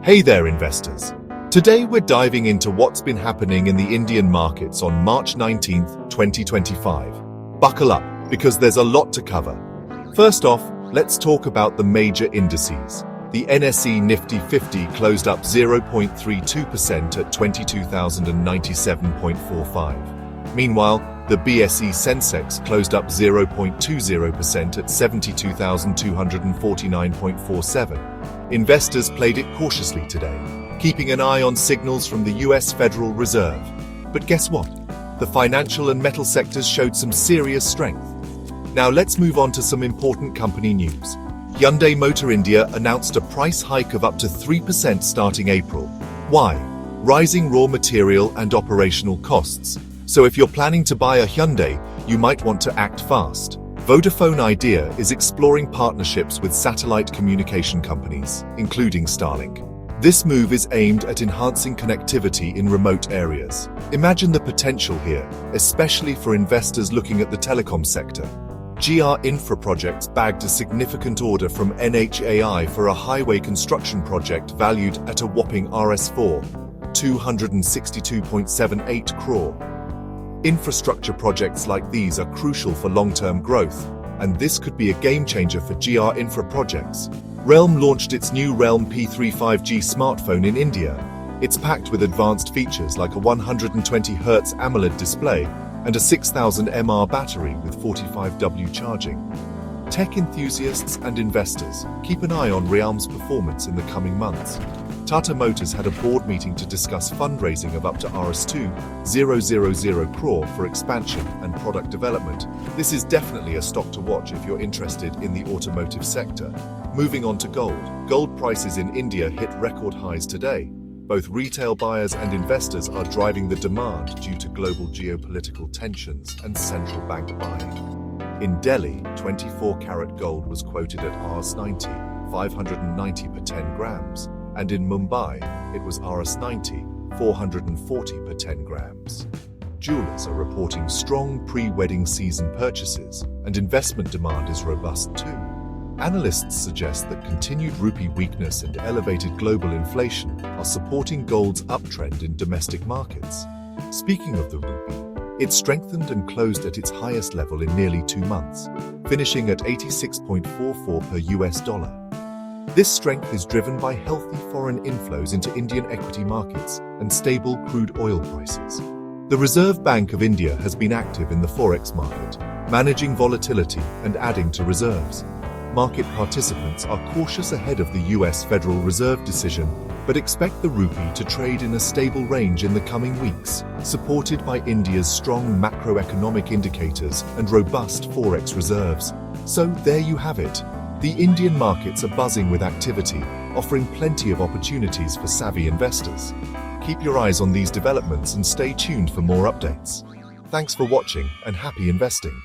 Hey there, investors. Today we're diving into what's been happening in the Indian markets on March 19th, 2025. Buckle up, because there's a lot to cover. First off, let's talk about the major indices. The NSE Nifty 50 closed up 0.32% at 22,097.45. Meanwhile, the BSE Sensex closed up 0.20% at 72,249.47. Investors played it cautiously today, keeping an eye on signals from the US Federal Reserve. But guess what? The financial and metal sectors showed some serious strength. Now let's move on to some important company news. Hyundai Motor India announced a price hike of up to 3% starting April. Why? Rising raw material and operational costs. So if you're planning to buy a Hyundai, you might want to act fast. Vodafone Idea is exploring partnerships with satellite communication companies, including Starlink. This move is aimed at enhancing connectivity in remote areas. Imagine the potential here, especially for investors looking at the telecom sector. GR Infraprojects bagged a significant order from NHAI for a highway construction project valued at a whopping Rs4, 262.78 crore. Infrastructure projects like these are crucial for long-term growth, and this could be a game-changer for GR Infraprojects. Realme launched its new Realme P3 5G smartphone in India. It's packed with advanced features like a 120Hz AMOLED display and a 6000 mAh battery with 45W charging. Tech enthusiasts and investors, keep an eye on Realme's performance in the coming months. Tata Motors had a board meeting to discuss fundraising of up to Rs2,000 crore for expansion and product development. This is definitely a stock to watch if you're interested in the automotive sector. Moving on to gold. Gold prices in India hit record highs today. Both retail buyers and investors are driving the demand due to global geopolitical tensions and central bank buying. In Delhi, 24-karat gold was quoted at Rs90, 590 per 10 grams. And in Mumbai, it was Rs90, 440 per 10 grams. Jewelers are reporting strong pre-wedding season purchases, and investment demand is robust too. Analysts suggest that continued rupee weakness and elevated global inflation are supporting gold's uptrend in domestic markets. Speaking of the rupee, it strengthened and closed at its highest level in nearly 2 months, finishing at 86.44 per US dollar. This strength is driven by healthy foreign inflows into Indian equity markets and stable crude oil prices. The Reserve Bank of India has been active in the forex market, managing volatility and adding to reserves. Market participants are cautious ahead of the US Federal Reserve decision, but expect the rupee to trade in a stable range in the coming weeks, supported by India's strong macroeconomic indicators and robust forex reserves. So there you have it. The Indian markets are buzzing with activity, offering plenty of opportunities for savvy investors. Keep your eyes on these developments and stay tuned for more updates. Thanks for watching and happy investing.